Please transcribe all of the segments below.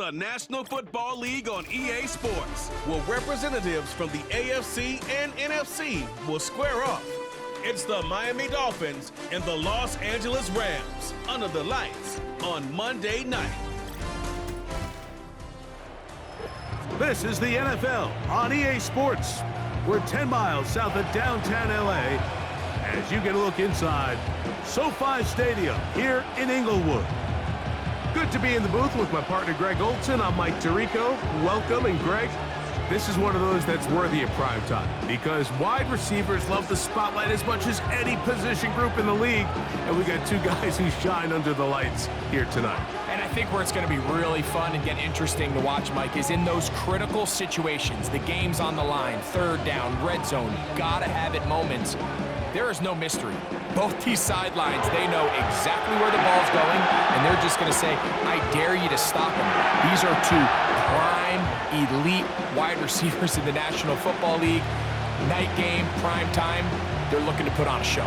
the National Football League on EA Sports, where representatives from the AFC and NFC will square off. It's the Miami Dolphins and the Los Angeles Rams under the lights on Monday night. This is the NFL on EA Sports. We're 10 miles south of downtown LA as you get a look inside SoFi Stadium here in Inglewood. Good to be in the booth with my partner Greg Olson. I'm Mike Tirico. Welcome, and Greg, this is one of those that's worthy of prime time because wide receivers love the spotlight as much as any position group in the league, and we got two guys who shine under the lights here tonight. And I think where it's going to be really fun and get interesting to watch, Mike, is in those critical situations. The game's on the line, third down, red zone, gotta have it moments. There is no mystery. Both these sidelines, they know exactly where the ball's going, and they're just going to say, I dare you to stop him. These are two prime, elite wide receivers in the National Football League. Night game, prime time, they're looking to put on a show.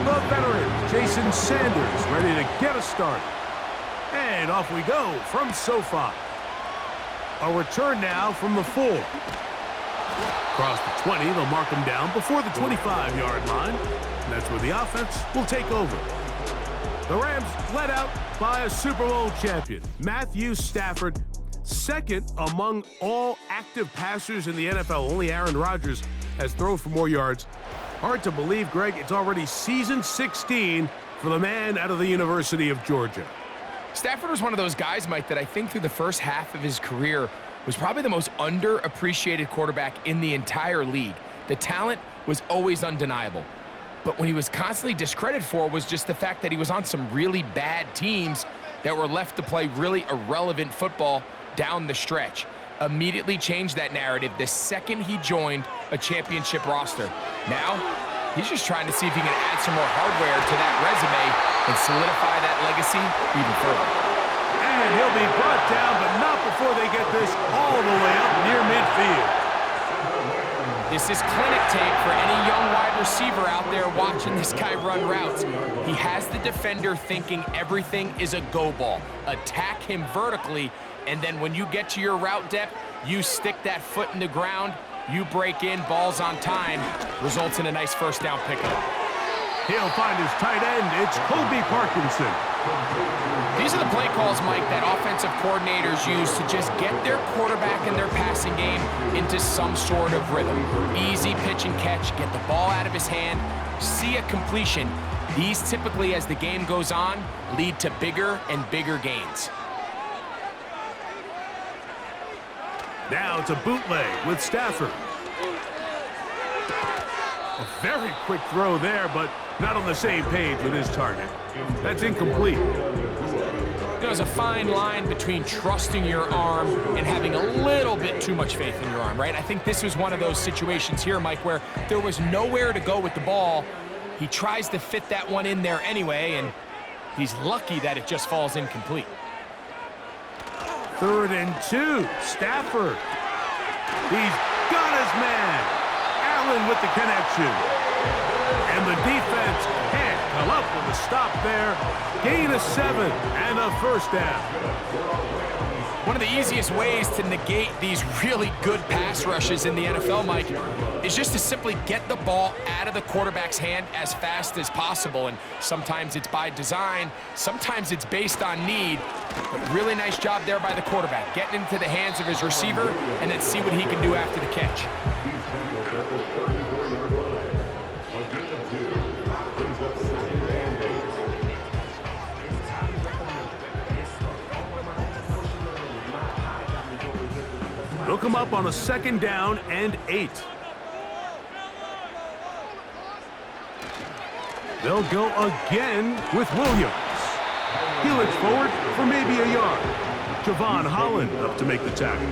The veteran, Jason Sanders, ready to get us started. And off we go from SoFi. A return now from the 4. Across the 20, they'll mark him down before the 25-yard line. And that's where the offense will take over. The Rams led out by a Super Bowl champion, Matthew Stafford, second among all active passers in the NFL. Only Aaron Rodgers has thrown for more yards. Hard to believe, Greg, it's already season 16 for the man out of the University of Georgia. Stafford was one of those guys, Mike, that I think through the first half of his career was probably the most underappreciated quarterback in the entire league. The talent was always undeniable. But when he was constantly discredited for was just the fact that he was on some really bad teams that were left to play really irrelevant football down the stretch. Immediately changed that narrative the second he joined a championship roster. Now, he's just trying to see if he can add some more hardware to that resume and solidify that legacy even further. And he'll be brought down, but not before they get this all the way up near midfield. This is clinic tape for any young wide receiver out there watching this guy run routes. He has the defender thinking everything is a go ball. Attack him vertically, and then when you get to your route depth, you stick that foot in the ground, you break in, balls on time, results in a nice first down pickup. He'll find his tight end. It's Kobe Parkinson. These are the play calls, Mike, that offensive coordinators use to just get their quarterback and their passing game into some sort of rhythm. Easy pitch and catch, get the ball out of his hand, see a completion. These typically, as the game goes on, lead to bigger and bigger gains. Now it's a bootleg with Stafford. A very quick throw there, but not on the same page with his target. That's incomplete. There's a fine line between trusting your arm and having a little bit too much faith in your arm, right? I think this was one of those situations here, Mike, where there was nowhere to go with the ball. He tries to fit that one in there anyway, and he's lucky that it just falls incomplete. 3rd and 2. Stafford. He's got his man. Allen with the connection. And the defense can't come up with a stop there. Gain of 7 and a first down. One of the easiest ways to negate these really good pass rushes in the NFL, Mike, is just to simply get the ball out of the quarterback's hand as fast as possible. And sometimes it's by design, sometimes it's based on need. But really nice job there by the quarterback, getting into the hands of his receiver and then see what he can do after the catch. They'll come up on a 2nd down and 8. They'll go again with Williams. He looks forward for maybe a yard. Javon Holland up to make the tackle.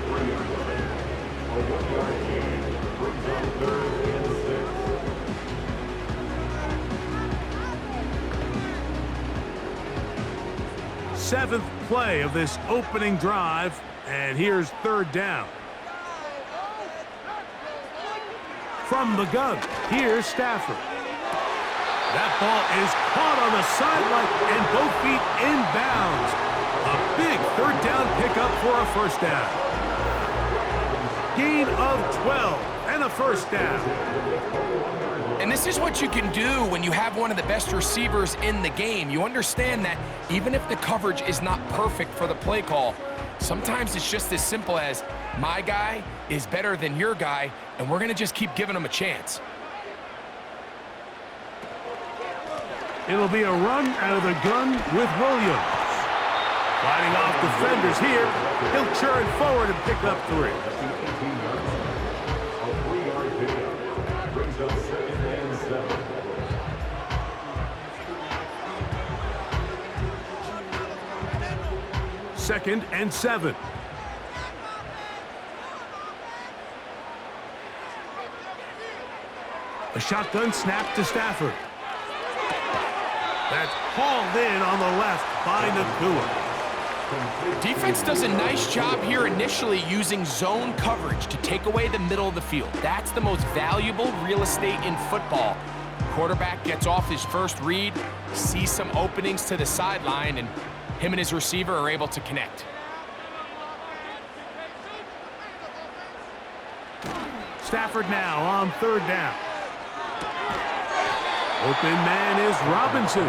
Seventh play of this opening drive, and here's 3rd down. From the gun, here's Stafford. That ball is caught on the sideline and both feet inbounds. A big third down pickup for a first down. Gain of 12 and a first down. And this is what you can do when you have one of the best receivers in the game. You understand that even if the coverage is not perfect for the play call, sometimes it's just as simple as my guy is better than your guy, and we're going to just keep giving him a chance. It'll be a run out of the gun with Williams. Fighting off defenders here. He'll churn forward and pick up 3. Second and 7. A shotgun snap to Stafford. That's hauled in on the left by Nakua. Defense does a nice job here initially using zone coverage to take away the middle of the field. That's the most valuable real estate in football. Quarterback gets off his first read, sees some openings to the sideline, and him and his receiver are able to connect. Stafford now on third down. Open man is Robinson.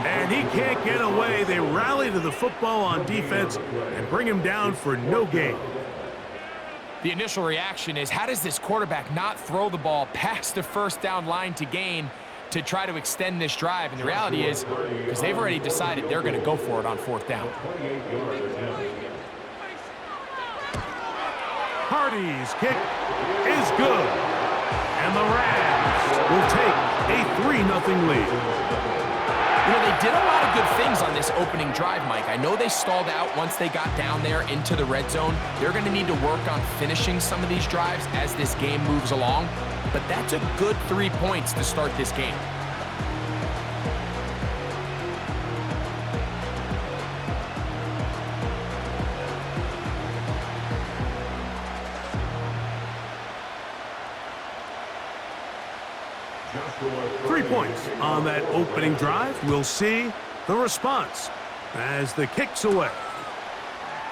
And he can't get away. They rally to the football on defense and bring him down for no gain. The initial reaction is, how does this quarterback not throw the ball past the first down line to gain to try to extend this drive? And the reality is, because they've already decided they're going to go for it on fourth down. Hardy's kick is good. And the Rams will take a 3-0 lead. You know, they did a lot of good things on this opening drive, Mike. I know they stalled out once they got down there into the red zone. They're going to need to work on finishing some of these drives as this game moves along. But that's a good 3 points to start this game. Points on that opening drive. We'll see the response as the kick's away.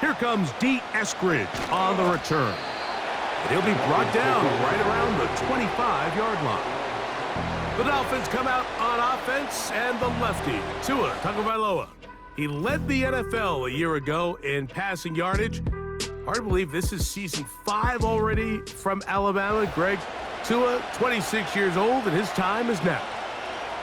Here comes D. Eskridge on the return. And he'll be brought down right around the 25-yard line. The Dolphins come out on offense, and the lefty, Tua Tagovailoa. He led the NFL a year ago in passing yardage. Hard to believe this is season 5 already from Alabama. Greg, Tua, 26 years old, and his time is now.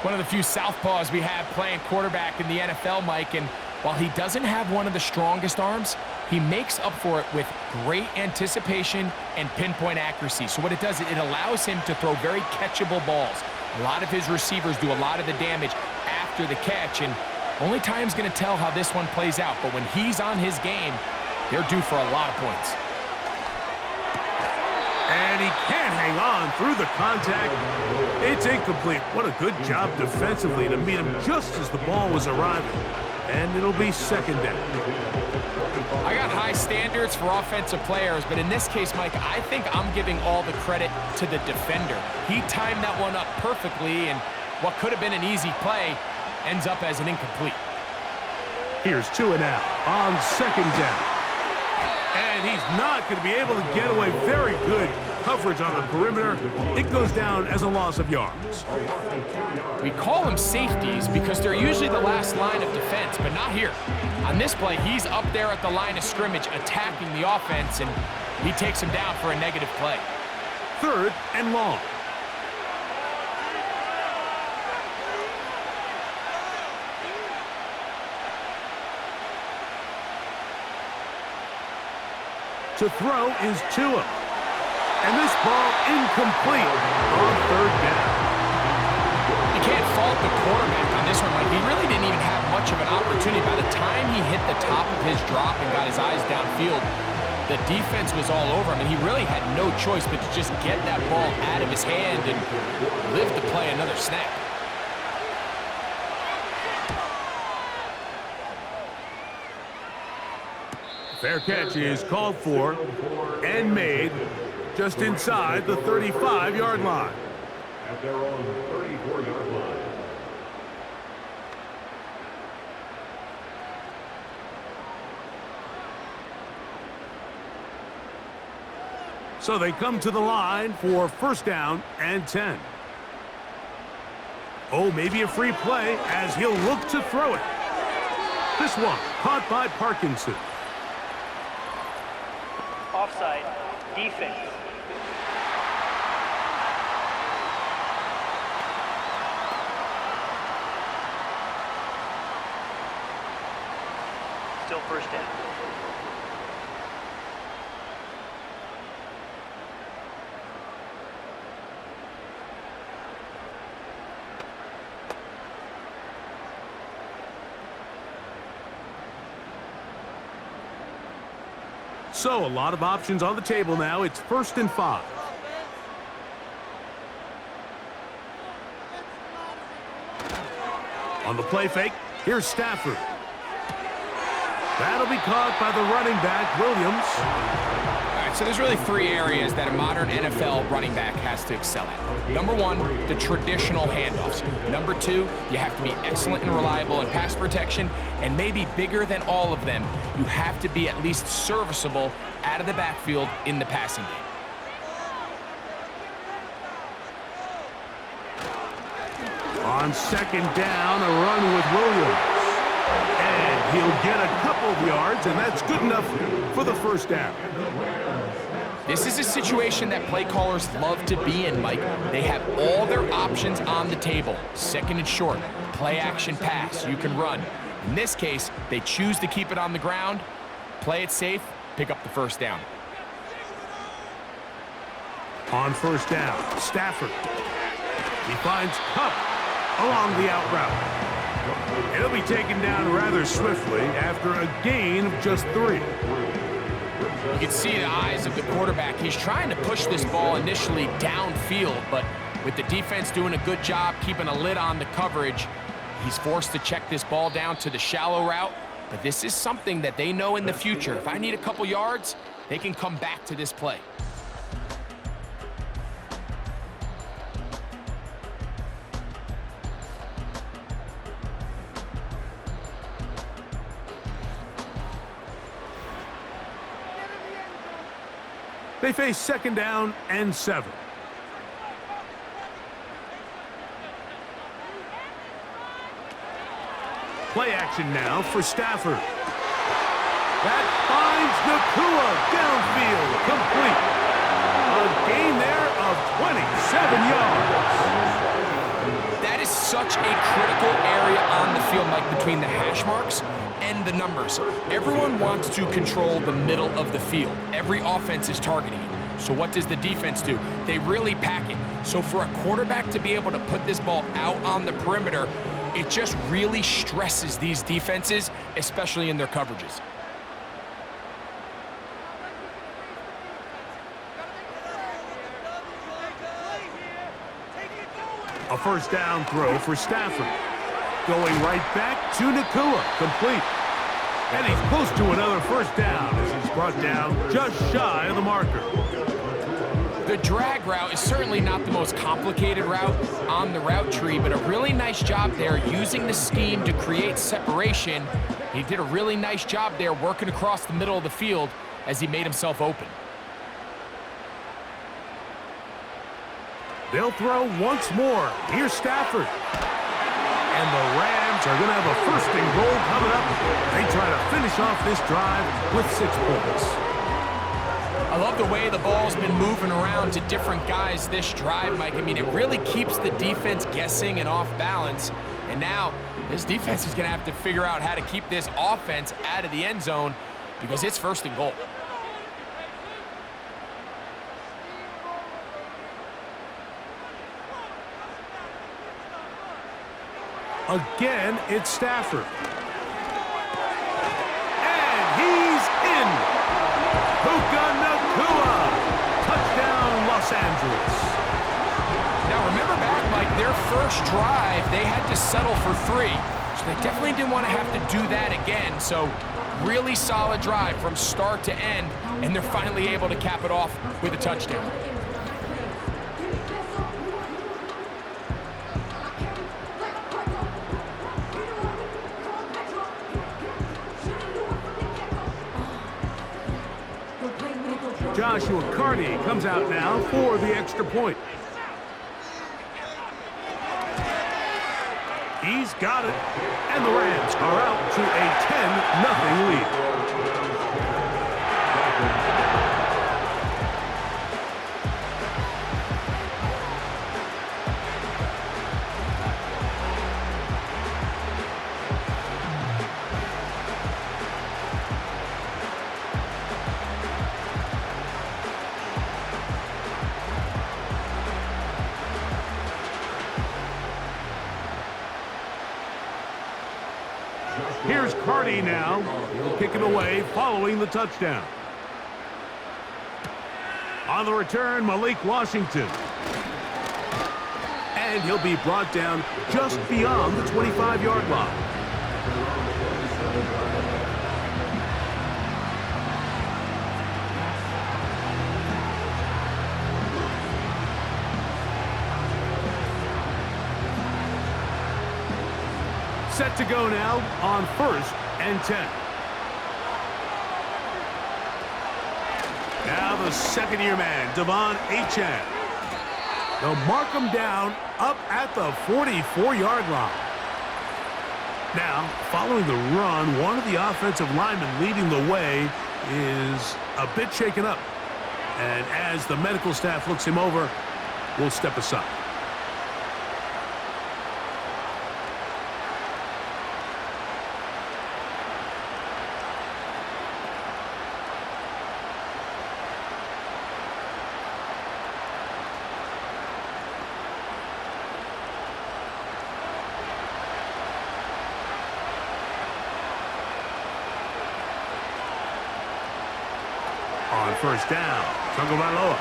One of the few southpaws we have playing quarterback in the NFL, Mike, and while he doesn't have one of the strongest arms, he makes up for it with great anticipation and pinpoint accuracy. So what it does, it allows him to throw very catchable balls. A lot of his receivers do a lot of the damage after the catch, and only time's going to tell how this one plays out. But when he's on his game, they're due for a lot of points. And he can't hang on through the contact. It's incomplete. What a good job defensively to meet him just as the ball was arriving. And it'll be second down. I got high standards for offensive players, but in this case, Mike, I think I'm giving all the credit to the defender. He timed that one up perfectly, and what could have been an easy play ends up as an incomplete. Here's Tua now on second down. And he's not going to be able to get away. Very good coverage on the perimeter. It goes down as a loss of yards. We call them safeties because they're usually the last line of defense, but not here. On this play, he's up there at the line of scrimmage attacking the offense, and he takes him down for a negative play. Third and long. To throw is Tua. And this ball incomplete on third down. You can't fault the quarterback on this one, Mike. He really didn't even have much of an opportunity. By the time he hit the top of his drop and got his eyes downfield, the defense was all over him, and he really had no choice but to just get that ball out of his hand and live to play another snap. Fair catch is called for and made just inside the 35-yard line. At their own 34-yard line. So they come to the line for first down and 10. Oh, maybe a free play as he'll look to throw it. This one caught by Parkinson. Offside, defense. Still first down. So a lot of options on the table now. It's 1st and 5. On the play fake, here's Stafford. That'll be caught by the running back, Williams. All right, so there's really 3 areas that a modern NFL running back has to excel at. Number 1, the traditional handoffs. Number 2, you have to be excellent and reliable in pass protection. And maybe bigger than all of them, you have to be at least serviceable out of the backfield in the passing game. On 2nd down, a run with Williams. And he'll get a couple of yards, and that's good enough for the first down. This is a situation that play callers love to be in, Mike. They have all their options on the table. 2nd and short, play action pass, you can run. In this case, they choose to keep it on the ground, play it safe, pick up the first down. On 1st down, Stafford. He finds Kupp along the out route. He'll be taken down rather swiftly after a gain of just 3. You can see the eyes of the quarterback. He's trying to push this ball initially downfield, but with the defense doing a good job keeping a lid on the coverage, he's forced to check this ball down to the shallow route. But this is something that they know in the future. If I need a couple yards, they can come back to this play. They face 2nd down and 7. Play action now for Stafford. That finds Nakua downfield, complete. A gain there of 27 yards. That is such a critical area on the field, Mike, between the hash marks and the numbers. Everyone wants to control the middle of the field. Every offense is targeting it. So what does the defense do? They really pack it. So for a quarterback to be able to put this ball out on the perimeter, it just really stresses these defenses, especially in their coverages. A first down throw for Stafford. Going right back to Nakua, complete. And he's close to another first down as he's brought down just shy of the marker. The drag route is certainly not the most complicated route on the route tree, but a really nice job there using the scheme to create separation. He did a really nice job there working across the middle of the field as he made himself open. They'll throw once more. Here's Stafford. And the Rams are going to have a 1st and goal coming up. They try to finish off this drive with 6 points. I love the way the ball's been moving around to different guys this drive, Mike. I mean, it really keeps the defense guessing and off balance. And now this defense is going to have to figure out how to keep this offense out of the end zone because it's 1st and goal. Again, it's Stafford. And he's in. Puka Nakua. Touchdown, Los Angeles. Now, remember back, Mike, their first drive, they had to settle for 3. So they definitely didn't want to have to do that again. So really solid drive from start to end, and they're finally able to cap it off with a touchdown. Joshua Carney comes out now for the extra point. He's got it. And the Rams are out to a 10-0 lead. Here's Carney now. He'll kick it away following the touchdown. On the return, Malik Washington. And he'll be brought down just beyond the 25-yard line. Set to go now on 1st and 10. Now the second-year man, Devon Achane. They'll mark him down up at the 44-yard line. Now, following the run, one of the offensive linemen leading the way is a bit shaken up. And as the medical staff looks him over, we'll step aside. On 1st down, Tagovailoa.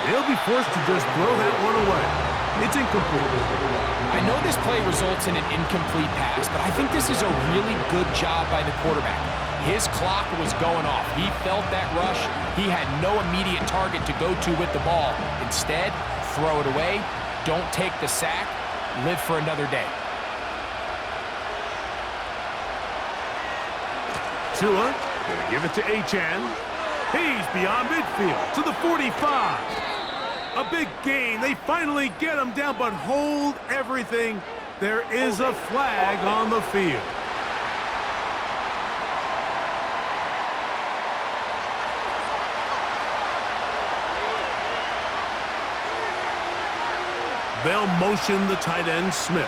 He'll be forced to just throw that one away. It's incomplete. I know this play results in an incomplete pass, but I think this is a really good job by the quarterback. His clock was going off. He felt that rush. He had no immediate target to go to with the ball. Instead, throw it away. Don't take the sack. Live for another day. Tua. Gonna give it to Achane. He's beyond midfield to the 45. A big gain. They finally get him down, but hold everything. There is a flag on the field. They'll motion the tight end, Smith.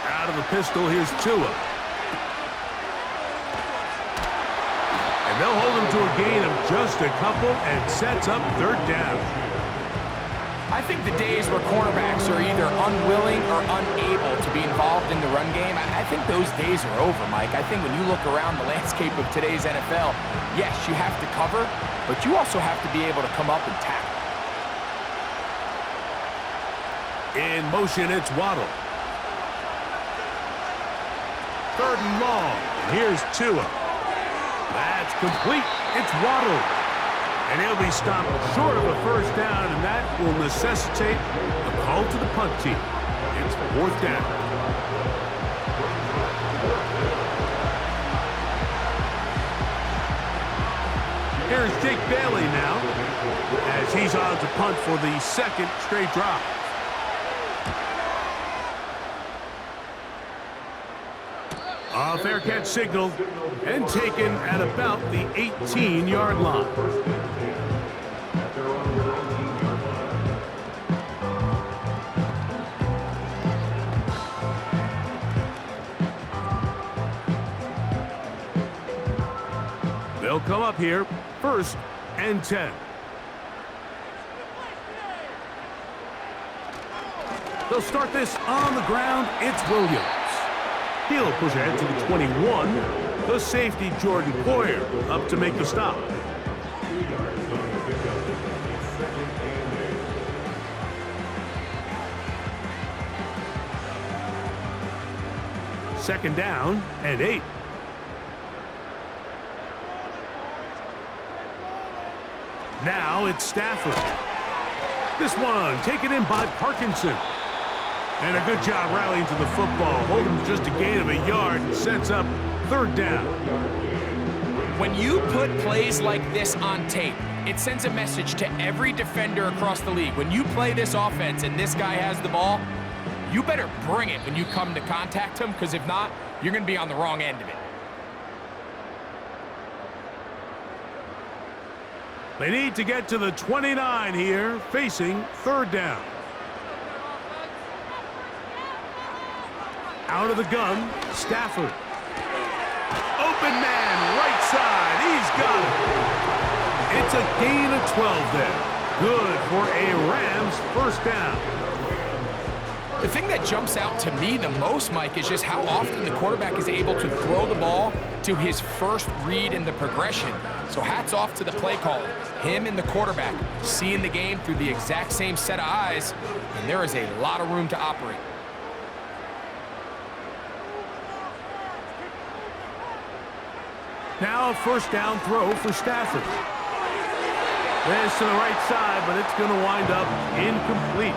Out of the pistol, here's Tua. And they'll hold him to a gain of just a couple and sets up 3rd down. I think the days where quarterbacks are either unwilling or unable to be involved in the run game, I think those days are over, Mike. I think when you look around the landscape of today's NFL, yes, you have to cover, but you also have to be able to come up and tackle. In motion, it's Waddle. 3rd and long. Here's Tua. That's complete. It's Waddle. And he'll be stopped short of a 1st down, and that will necessitate a call to the punt team. It's 4th down. Here's Jake Bailey now, as he's on to punt for the 2nd straight drive. A fair catch signaled and taken at about the 18-yard line. They'll come up here, 1st and 10. They'll start this on the ground. It's Williams. He'll push ahead to the 21. The safety, Jordan Poyer, up to make the stop. Second down and 8. Now it's Stafford. This one taken in by Parkinson. And a good job rallying to the football. Holding just a gain of a yard and sets up third down. When you put plays like this on tape, it sends a message to every defender across the league. When you play this offense and this guy has the ball, you better bring it when you come to contact him, because if not, you're going to be on the wrong end of it. They need to get to the 29 here, facing third down. Out of the gun, Stafford. Open man, right side. He's got it. It's a gain of 12 there. Good for a Rams first down. The thing that jumps out to me the most, Mike, is just how often the quarterback is able to throw the ball to his first read in the progression. So hats off to the play caller. Him and the quarterback seeing the game through the exact same set of eyes, and there is a lot of room to operate. Now a first down throw for Stafford. This to the right side, but it's going to wind up incomplete.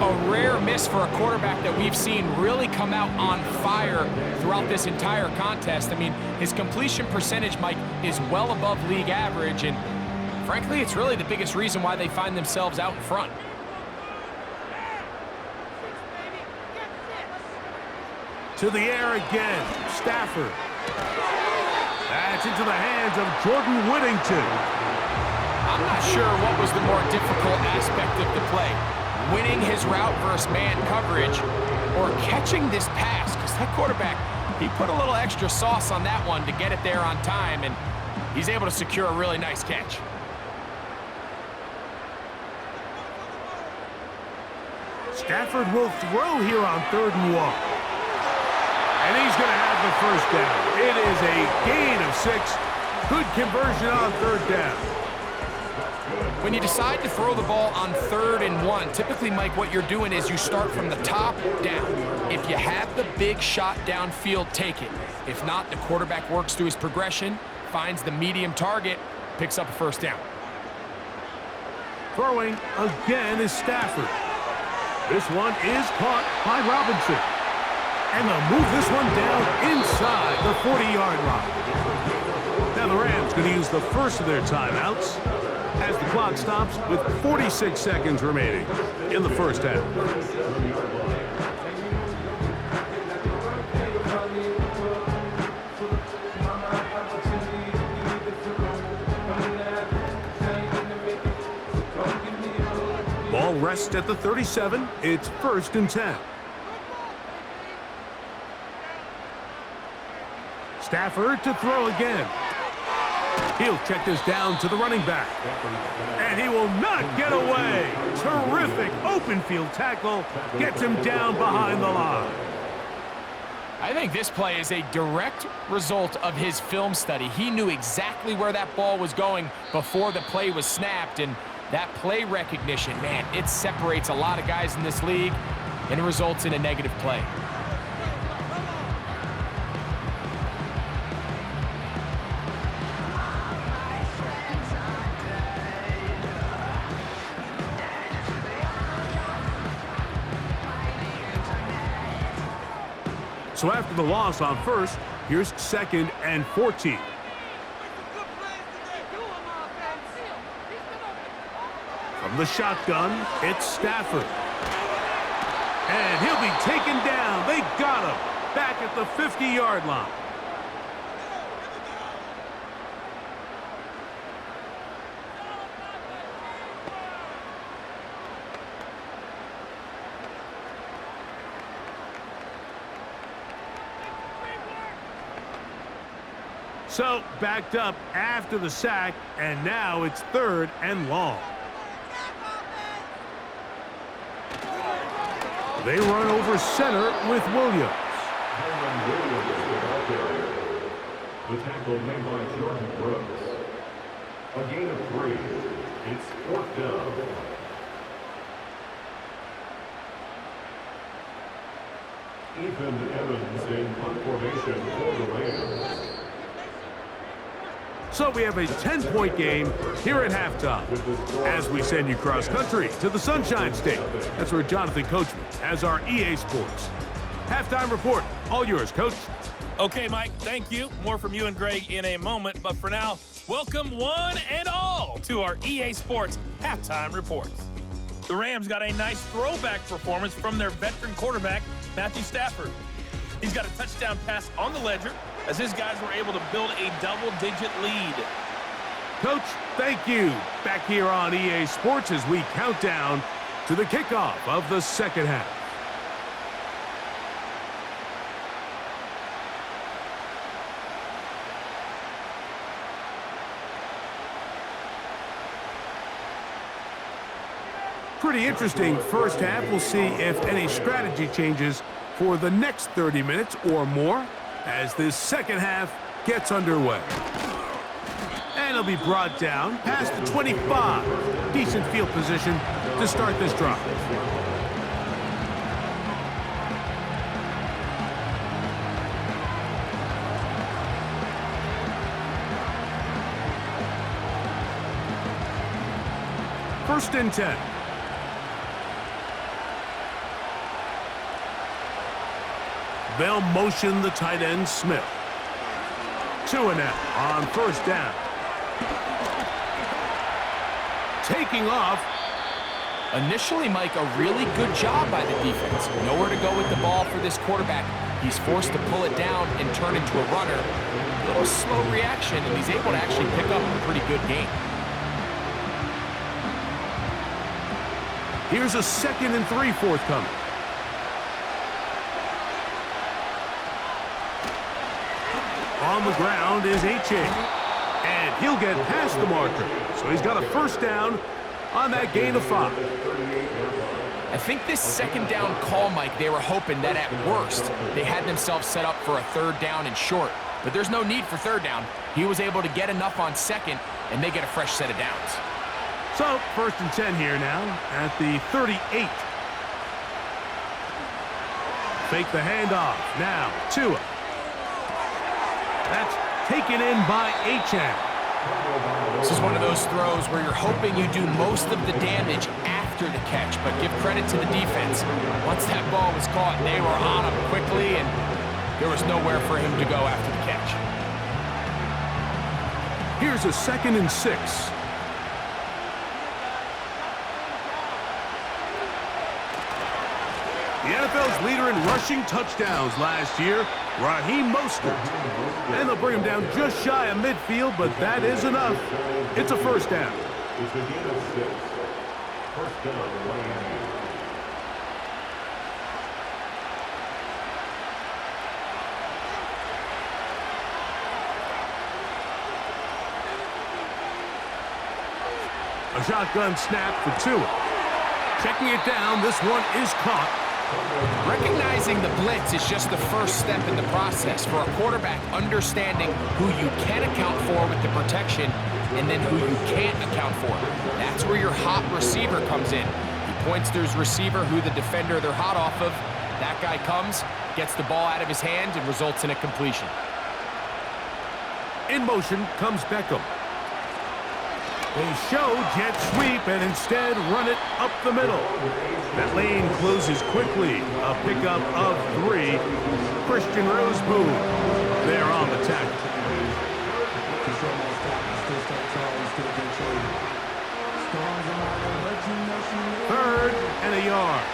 A rare miss for a quarterback that we've seen really come out on fire throughout this entire contest. I mean, his completion percentage, Mike, is well above league average, and frankly, it's really the biggest reason why they find themselves out in front. To the air again, Stafford. That's into the hands of Jordan Whittington. I'm not sure what was the more difficult aspect of the play. Winning his route versus man coverage or catching this pass, because that quarterback, he put a little extra sauce on that one to get it there on time, and he's able to secure a really nice catch. Stafford will throw here on 3rd and 1. And he's going to have the first down. It is a gain of 6. Good conversion on 3rd down. When you decide to throw the ball on 3rd and 1, typically, Mike, what you're doing is you start from the top down. If you have the big shot downfield, take it. If not, the quarterback works through his progression, finds the medium target, picks up a first down. Throwing again is Stafford. This one is caught by Robinson. And they'll move this one down inside the 40-yard line. Now the Rams going to use the first of their timeouts as the clock stops with 46 seconds remaining in the first half. Ball rests at the 37. It's 1st and 10. Stafford to throw again. He'll check this down to the running back. And he will not get away. Terrific open field tackle. Gets him down behind the line. I think this play is a direct result of his film study. He knew exactly where that ball was going before the play was snapped, and that play recognition, man, it separates a lot of guys in this league, and it results in a negative play. So after the loss on 1st, here's 2nd and 14. From the shotgun, it's Stafford. And he'll be taken down. They got him back at the 50-yard line. So, backed up after the sack, and now it's 3rd and long. They run over center with Williams. The tackle made by Jordan Brooks. A gain of 3. It's 4th down. Ethan Evans in punt formation for the Rams. So we have a 10-point game here at halftime as we send you cross-country to the Sunshine State. That's where Jonathan Coachman has our EA Sports halftime report. All yours, Coach. Okay, Mike, thank you. More from you and Greg in a moment. But for now, welcome one and all to our EA Sports halftime reports. The Rams got a nice throwback performance from their veteran quarterback, Matthew Stafford. He's got a touchdown pass on the ledger as his guys were able to build a double-digit lead. Coach, thank you. Back here on EA Sports as we count down to the kickoff of the second half. Pretty interesting first half. We'll see if any strategy changes for the next 30 minutes or more as this second half gets underway. And it'll be brought down past the 25. Decent field position to start this drive. First and 10. They'll motion the tight end, Smith. 2-0 on first down. Taking off. Initially, Mike, a really good job by the defense. Nowhere to go with the ball for this quarterback. He's forced to pull it down and turn into a runner. A little slow reaction, and he's able to actually pick up a pretty good game. Here's a 2nd and 3 forthcoming. On the ground is H.A. And he'll get past the marker. So he's got a first down on that gain of 5. I think this second down call, Mike, they were hoping that at worst they had themselves set up for a third down and short. But there's no need for third down. He was able to get enough on second, and they get a fresh set of downs. So, first and 10 here now at the 38. Fake the handoff. Now, Tua. That's taken in by H.A. This is one of those throws where you're hoping you do most of the damage after the catch, but give credit to the defense. Once that ball was caught, they were on him quickly, and there was nowhere for him to go after the catch. Here's a 2nd and 6. The NFL's leader in rushing touchdowns last year, Raheem Mostert. And they'll bring him down just shy of midfield, but that is enough. It's a first down. It's a gain of 6. First down, Miami. A shotgun snap for Tua. Checking it down, this one is caught. Recognizing the blitz is just the first step in the process for a quarterback understanding who you can account for with the protection and then who you can't account for. That's where your hot receiver comes in. He points to his receiver who the defender they're hot off of. That guy comes, gets the ball out of his hand, and results in a completion. In motion comes Beckham. They show jet sweep and instead run it up the middle. That lane closes quickly. A pickup of 3. Christian Roseboom there on the tackle. Third and a yard.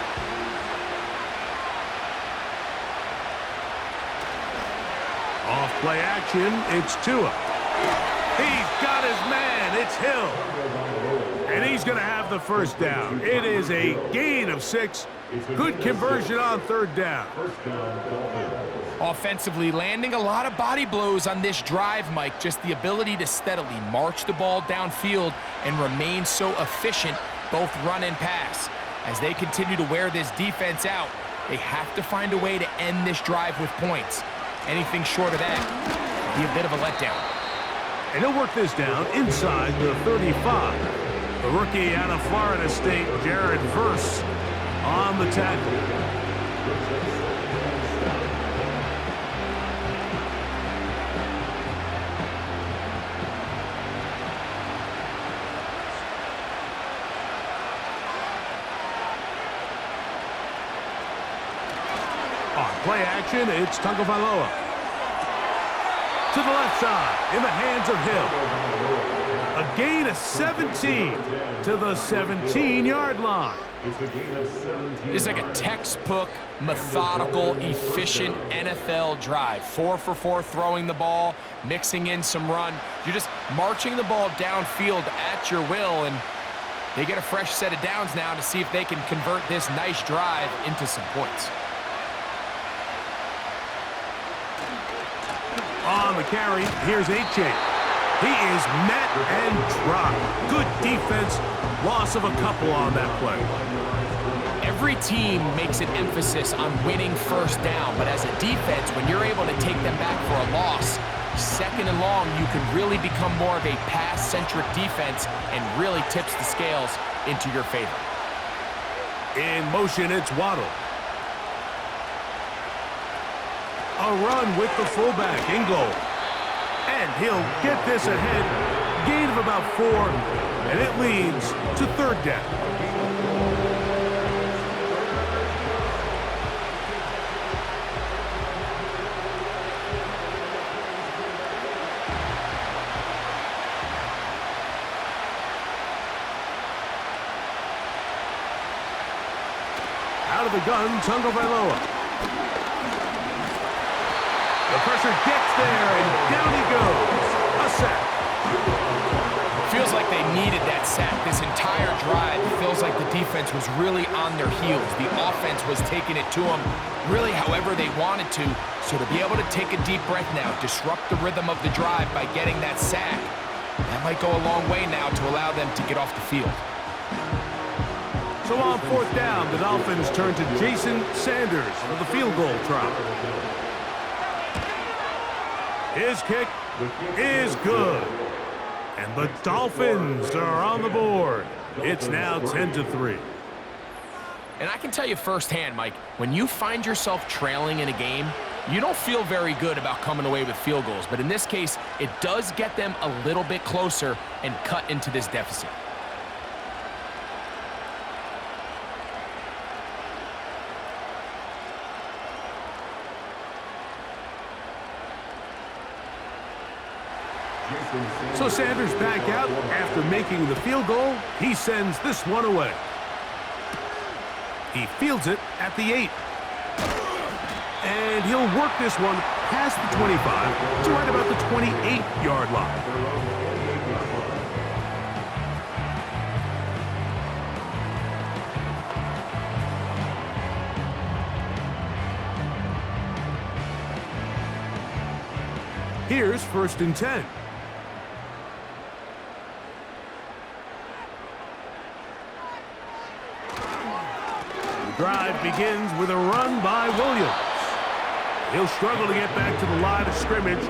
Off play action, it's Tua. He's got his man, it's Hill. And he's going to have the first down. It is a gain of 6. Good conversion on third down. Offensively, landing a lot of body blows on this drive, Mike. Just the ability to steadily march the ball downfield and remain so efficient, both run and pass. As they continue to wear this defense out, they have to find a way to end this drive with points. Anything short of that would be a bit of a letdown. And he'll work this down inside the 35. The rookie out of Florida State, Jared Verse, on the tackle. On play action, it's Tagovailoa. To the left side, in the hands of Hill. A gain of 17 to the 17-yard line. It's like a textbook, methodical, efficient NFL drive. 4 for 4 throwing the ball, mixing in some run. You're just marching the ball downfield at your will, and they get a fresh set of downs now to see if they can convert this nice drive into some points. On the carry, here's A-Chain. He is met and dropped. Good defense. Loss of a couple on that play. Every team makes an emphasis on winning first down, but as a defense, when you're able to take them back for a loss, second and long, you can really become more of a pass-centric defense and really tips the scales into your favor. In motion, it's Waddle. A run with the fullback in goal. And he'll get this ahead. Gain of about 4, and it leads to third down. Out of the gun, Tagovailoa. The pressure gets there, and down he goes. A sack. Feels like they needed that sack. This entire drive feels like the defense was really on their heels. The offense was taking it to them really however they wanted to. So to be able to take a deep breath now, disrupt the rhythm of the drive by getting that sack, that might go a long way now to allow them to get off the field. So on fourth down, the Dolphins turn to Jason Sanders for the field goal try. His kick is good. And the Dolphins are on the board. It's now 10-3. And I can tell you firsthand, Mike, when you find yourself trailing in a game, you don't feel very good about coming away with field goals. But in this case, it does get them a little bit closer and cut into this deficit. So Sanders back out after making the field goal. He sends this one away. He fields it at the 8. And he'll work this one past the 25 to right about the 28-yard line. Here's 1st and 10. Drive begins with a run by Williams. He'll struggle to get back to the line of scrimmage.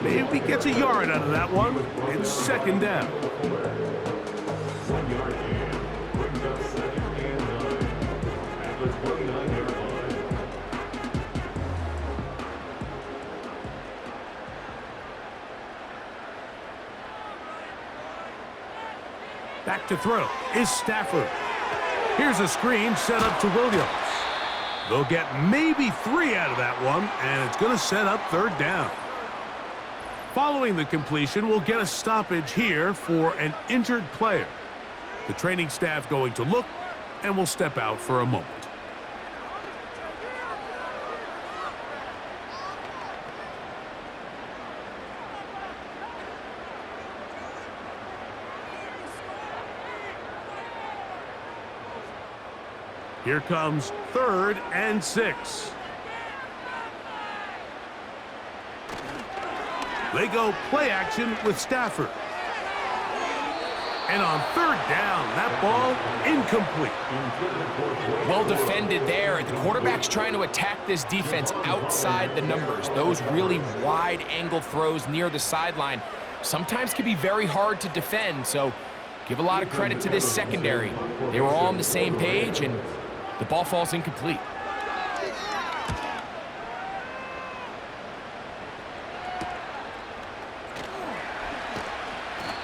Maybe gets a yard out of that one. It's 2nd down. 1 yard gain. Brings up 2nd and 9 at the 29-yard line. Back to throw is Stafford. Here's a screen set up to Williams. They'll get maybe 3 out of that one, and it's going to set up 3rd down. Following the completion, we'll get a stoppage here for an injured player. The training staff going to look, and will step out for a moment. Here comes 3rd and 6. They go play action with Stafford. And on 3rd down, that ball incomplete. Well defended there. The quarterback's trying to attack this defense outside the numbers. Those really wide angle throws near the sideline sometimes can be very hard to defend. So give a lot of credit to this secondary. They were all on the same page, and the ball falls incomplete.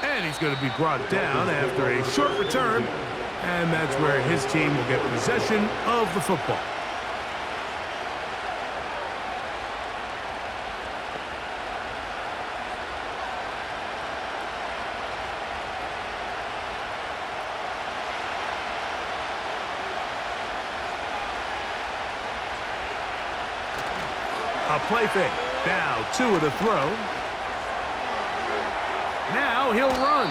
And he's going to be brought down after a short return. And that's where his team will get possession of the football. A play fake. Now Tua to throw. Now he'll run.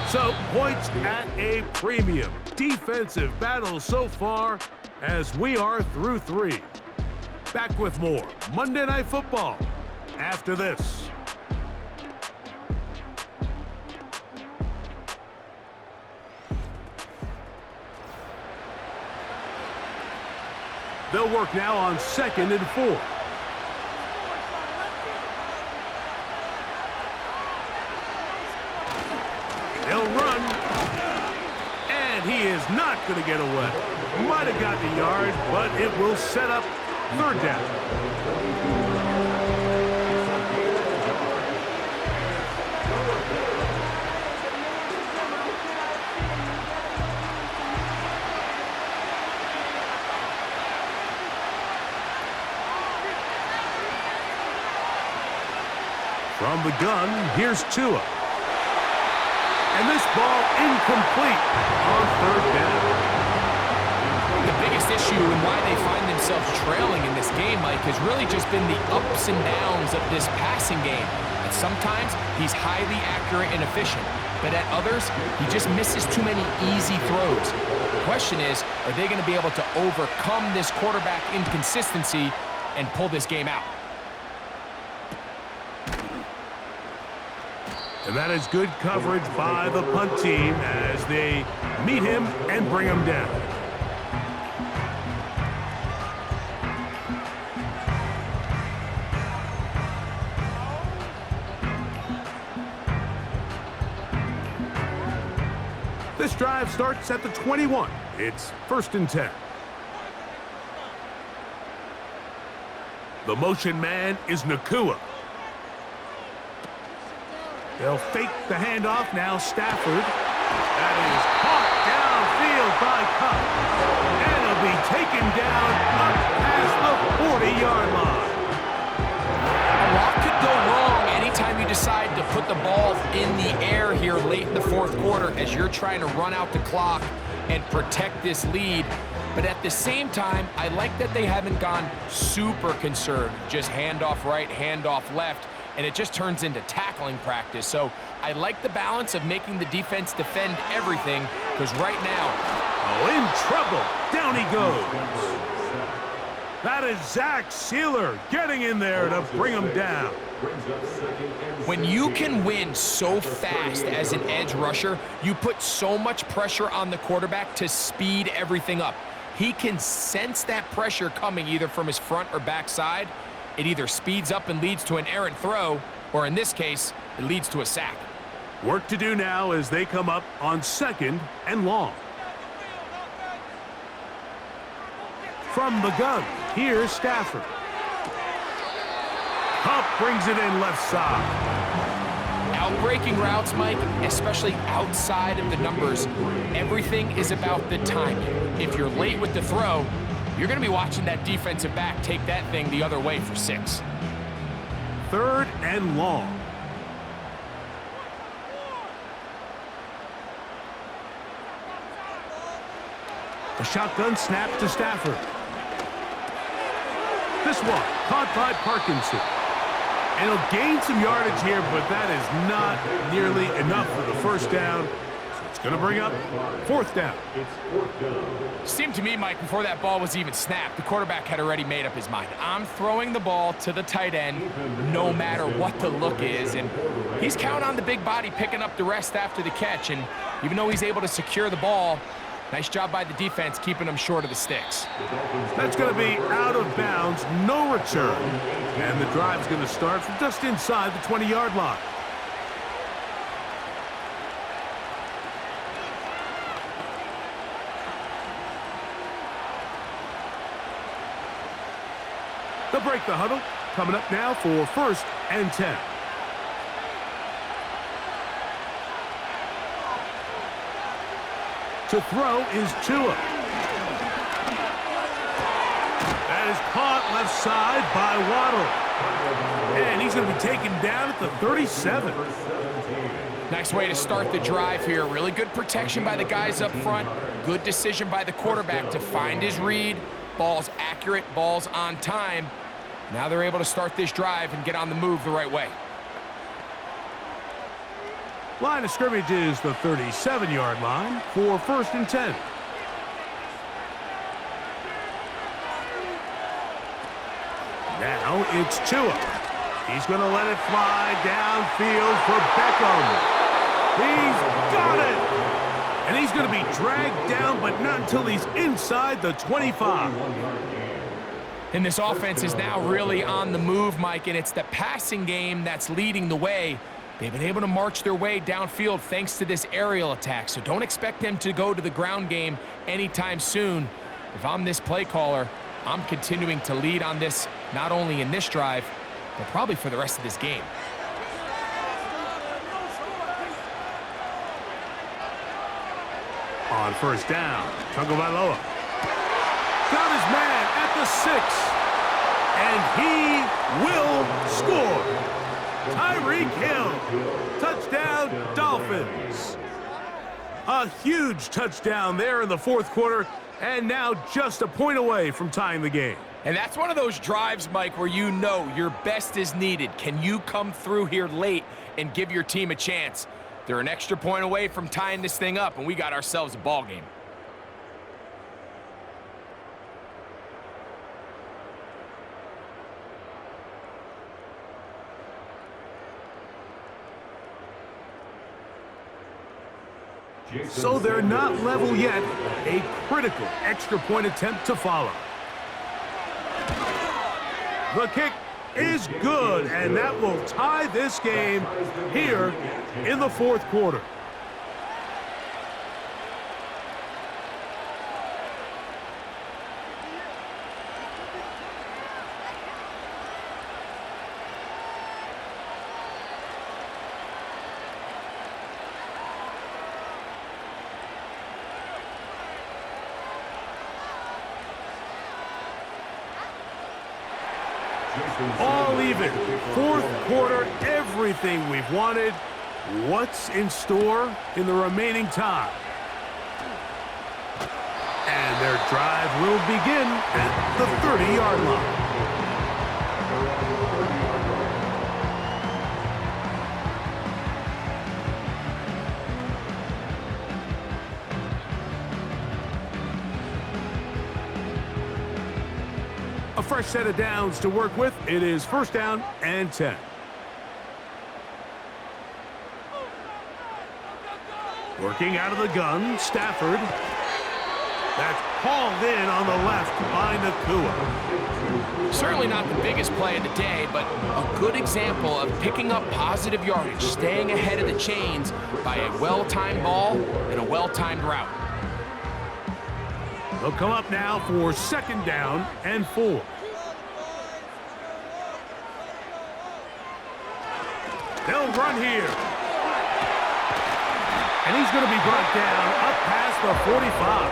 So, points at a premium. Defensive battle so far as we are through 3. Back with more Monday Night Football after this. They'll work now on 2nd and 4. They'll run, and he is not going to get away. Might have got the yard, but it will set up 3rd down. From the gun, here's Tua. And this ball incomplete on 3rd down. The biggest issue and why they find themselves trailing in this game, Mike, has really just been the ups and downs of this passing game. And sometimes he's highly accurate and efficient, but at others, he just misses too many easy throws. The question is, are they going to be able to overcome this quarterback inconsistency and pull this game out? And that is good coverage by the punt team as they meet him and bring him down. This drive starts at the 21. It's 1st and 10. The motion man is Nakua. They'll fake the handoff. Now Stafford. That is caught downfield by Cup. And it'll be taken down up past the 40-yard line. A lot could go wrong anytime you decide to put the ball in the air here late in the 4th quarter as you're trying to run out the clock and protect this lead. But at the same time, I like that they haven't gone super conservative. Just handoff right, handoff left. And it just turns into tackling practice. So I like the balance of making the defense defend everything, because right now, in trouble. Down he goes. That is Zach Sealer getting in there to bring him down. When you can win so fast as an edge rusher, you put so much pressure on the quarterback to speed everything up. He can sense that pressure coming either from his front or back side. It either speeds up and leads to an errant throw, or in this case, it leads to a sack. Work to do now as they come up on 2nd and long. From the gun, here's Stafford. Cup brings it in left side. Out-breaking routes, Mike, especially outside of the numbers, everything is about the timing. If you're late with the throw, you're going to be watching that defensive back take that thing the other way for 6. 3rd and long. The shotgun snap to Stafford. This one caught by Parkinson. And he'll gain some yardage here, but that is not nearly enough for the 1st down. It's going to bring up 4th down. Seemed to me, Mike, before that ball was even snapped, the quarterback had already made up his mind. I'm throwing the ball to the tight end no matter what the look is. And he's counting on the big body picking up the rest after the catch. And even though he's able to secure the ball, nice job by the defense keeping him short of the sticks. That's going to be out of bounds, no return. And the drive's going to start from just inside the 20-yard line. They'll break the huddle. Coming up now for 1st and 10. To throw is Tua. that is caught left side by Waddle. And he's going to be taken down at the 37. Nice way to start the drive here. Really good protection by the guys up front. Good decision by the quarterback to find his read. Ball's accurate, ball's on time. Now they're able to start this drive and get on the move the right way. Line of scrimmage is the 37-yard line for 1st and 10. Now it's Tua. He's going to let it fly downfield for Beckham. He's got it! And he's going to be dragged down, but not until he's inside the 25. And this offense is now really on the move, Mike, and it's the passing game that's leading the way. They've been able to march their way downfield thanks to this aerial attack, so don't expect them to go to the ground game anytime soon. If I'm this play caller, I'm continuing to lead on this, not only in this drive, but probably for the rest of this game. On 1st down, Tagovailoa got his man at the 6, and he will score. Tyreek Hill, touchdown Dolphins. A huge touchdown there in the 4th quarter, and now just a point away from tying the game. And that's one of those drives, Mike, where you know your best is needed. Can you come through here late and give your team a chance? They're an extra point away from tying this thing up, and we got ourselves a ball game. So they're not level yet. A critical extra point attempt to follow. The kick is good, and that will tie this game here in the 4th quarter. All even. 4th quarter, everything we've wanted. What's in store in the remaining time? And their drive will begin at the 30-yard line. A fresh set of downs to work with. It is 1st down and 10. Working out of the gun, Stafford. That's hauled in on the left by Nakua. Certainly not the biggest play of the day, but a good example of picking up positive yardage, staying ahead of the chains by a well-timed ball and a well-timed route. They'll come up now for 2nd down and 4. They'll run here. And he's going to be brought down up past the 45.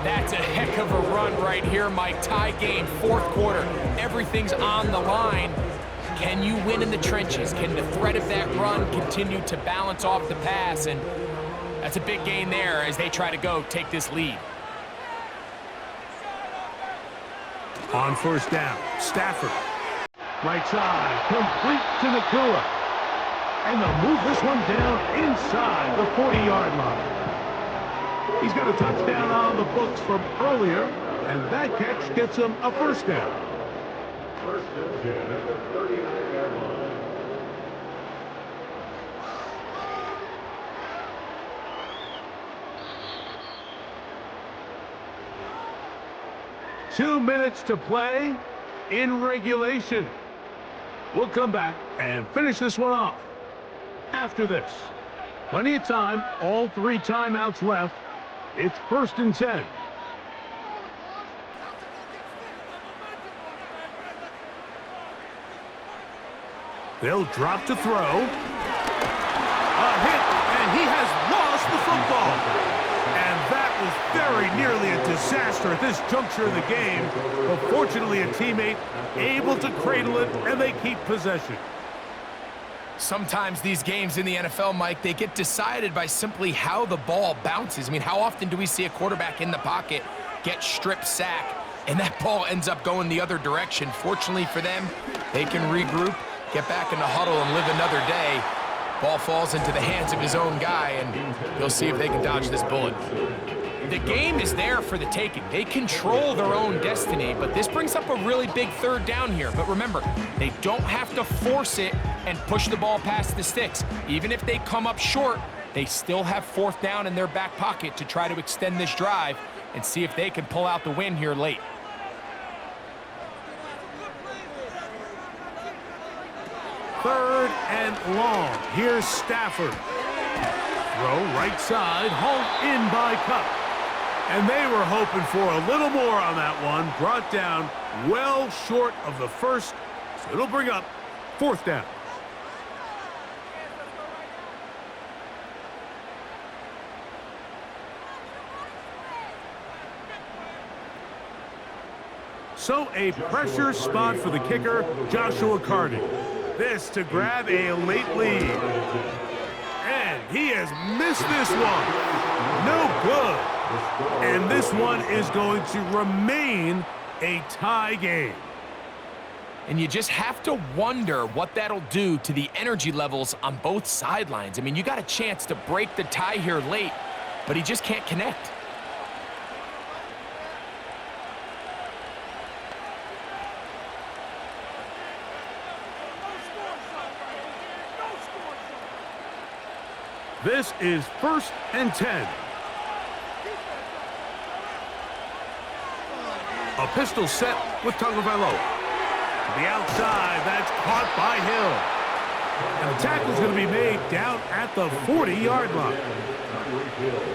That's a heck of a run right here, Mike. Tie game, 4th quarter. Everything's on the line. Can you win in the trenches? Can the threat of that run continue to balance off the pass? And that's a big gain there as they try to take this lead. On 1st down, Stafford. Right side, complete to Nakua. And they'll move this one down inside the 40-yard line. He's got a touchdown on the books from earlier, and that catch gets him a 1st down. 1st and 10 at the 39-yard line. Two minutes to play in regulation. We'll come back and finish this one off after this. Plenty of time, all 3 timeouts left. It's 1st and 10. They'll drop to throw. A hit, and he has lost the football. And that was very nearly a disaster at this juncture of the game, but fortunately a teammate able to cradle it, and they keep possession. Sometimes these games in the NFL, Mike, they get decided by simply how the ball bounces. I mean, how often do we see a quarterback in the pocket get strip sack, and that ball ends up going the other direction? Fortunately for them, they can regroup, get back in the huddle, and live another day. Ball falls into the hands of his own guy, and he'll see if they can dodge this bullet. The game is there for the taking. They control their own destiny, but this brings up a really big third down here. But remember, they don't have to force it and push the ball past the sticks. Even if they come up short, they still have fourth down in their back pocket to try to extend this drive and see if they can pull out the win here late. Third and long. Here's Stafford. Throw right side, hauled in by Cup. And they were hoping for a little more on that one. Brought down well short of the first, so it'll bring up fourth down. So a pressure spot for the kicker, Joshua Carden. This to grab a late lead. And he has missed this one. No good. And this one is going to remain a tie game. And you just have to wonder what that'll do to the energy levels on both sidelines. I mean, you got a chance to break the tie here late, but he just can't connect. This is 1st and 10. A pistol set with Tagovailoa. To the outside, that's caught by Hill. And the tackle's going to be made down at the 40-yard line.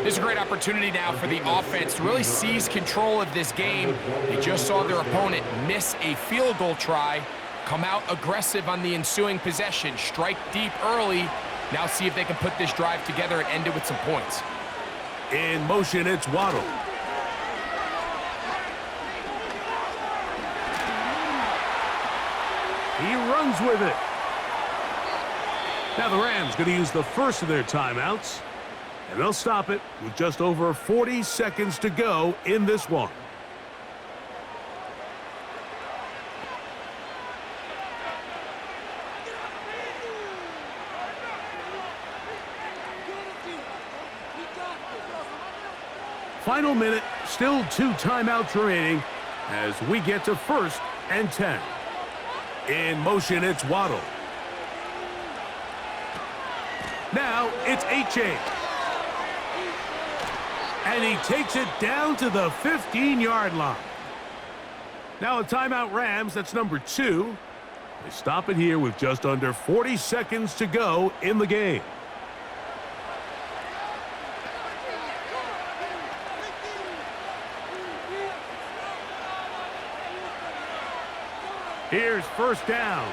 This is a great opportunity now for the offense to really seize control of this game. They just saw their opponent miss a field goal try, come out aggressive on the ensuing possession, strike deep early. Now see if they can put this drive together and end it with some points. In motion, it's Waddle. He runs with it. Now the Rams going to use the first of their timeouts, and they'll stop it with just over 40 seconds to go in this one. Final minute, still 2 timeouts remaining as we get to 1st and 10. In motion, it's Waddle. Now it's H.A. And he takes it down to the 15-yard line. Now a timeout Rams, that's number 2. They stop it here with just under 40 seconds to go in the game. Here's 1st down.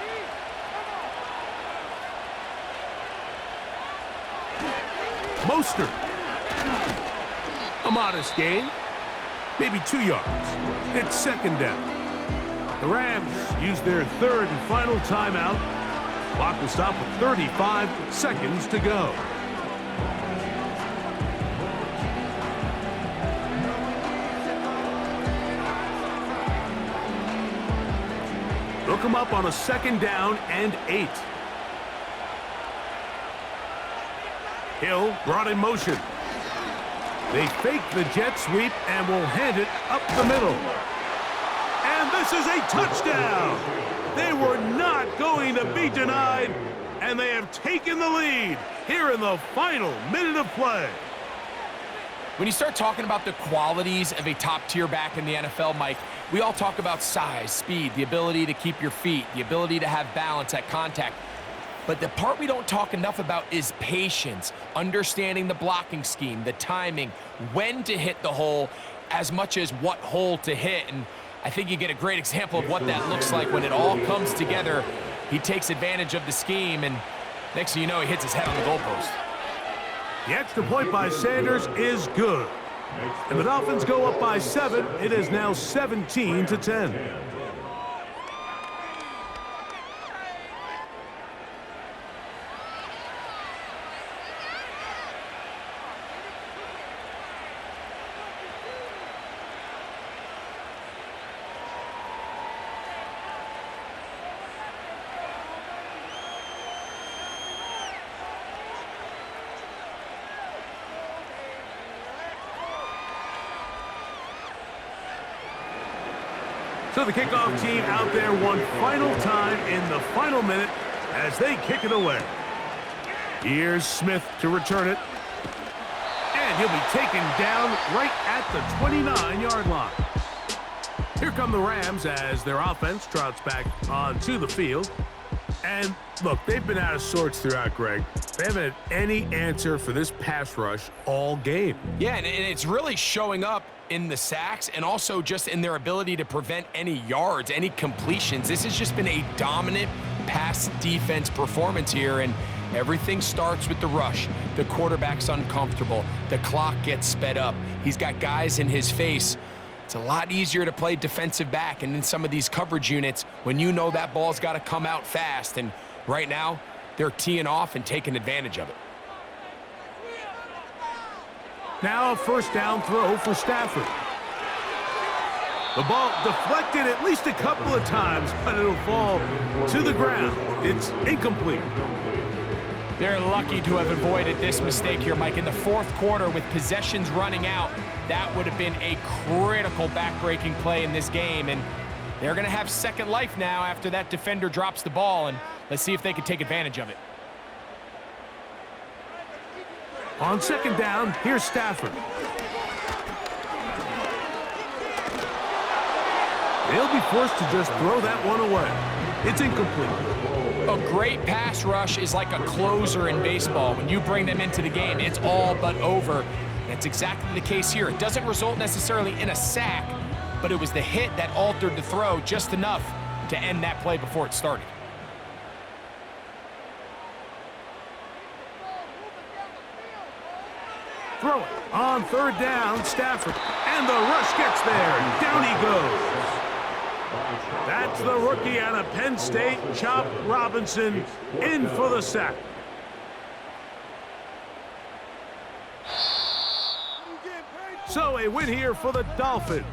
Mostert. A modest gain. Maybe 2 yards. It's 2nd down. The Rams use their 3rd and final timeout. Clock will stop with 35 seconds to go. They'll come up on a 2nd down and 8. Hill brought in motion. They fake the jet sweep and will hand it up the middle. And this is a touchdown. They were not going to be denied, and they have taken the lead here in the final minute of play. When you start talking about the qualities of a top-tier back in the NFL, Mike, we all talk about size, speed, the ability to keep your feet, the ability to have balance at contact. But the part we don't talk enough about is patience, understanding the blocking scheme, the timing, when to hit the hole, as much as what hole to hit. And I think you get a great example of what that looks like when it all comes together. He takes advantage of the scheme, and next thing you know, he hits his head on the goalpost. The extra point by Sanders is good. And the Dolphins go up by 7. It is now 17-10. So the kickoff team out there one final time in the final minute as they kick it away. Here's Smith to return it. And he'll be taken down right at the 29-yard line. Here come the Rams as their offense trots back onto the field. And look, they've been out of sorts throughout, Greg. They haven't had any answer for this pass rush all game. Yeah, and it's really showing up in the sacks and also just in their ability to prevent any yards, any completions. This has just been a dominant pass defense performance here, and everything starts with the rush. The quarterback's uncomfortable. The clock gets sped up. He's got guys in his face. It's a lot easier to play defensive back and in some of these coverage units when you know that ball's got to come out fast, and right now they're teeing off and taking advantage of it. Now a first down throw for Stafford. The ball deflected at least a couple of times, but it'll fall to the ground. It's incomplete. They're lucky to have avoided this mistake here, Mike. In the fourth quarter with possessions running out, that would have been a critical back-breaking play in this game, and they're going to have second life now after that defender drops the ball, and let's see if they can take advantage of it. On second down, here's Stafford. They'll be forced to just throw that one away. It's incomplete. A great pass rush is like a closer in baseball. When you bring them into the game, it's all but over. That's exactly the case here. It doesn't result necessarily in a sack, but it was the hit that altered the throw just enough to end that play before it started. Throw it on third down, Stafford. And the rush gets there. Down he goes. That's the rookie out of Penn State, Chop Robinson, in for the sack. So a win here for the Dolphins.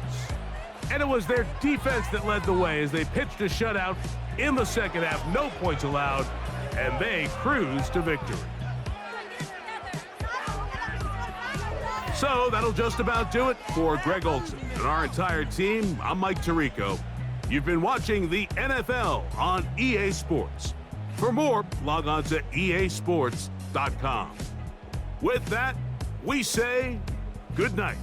And it was their defense that led the way as they pitched a shutout in the second half. No points allowed, and they cruised to victory. So that'll just about do it for Greg Olson and our entire team. I'm Mike Tirico. You've been watching the NFL on EA Sports. For more, log on to easports.com. With that, we say good night.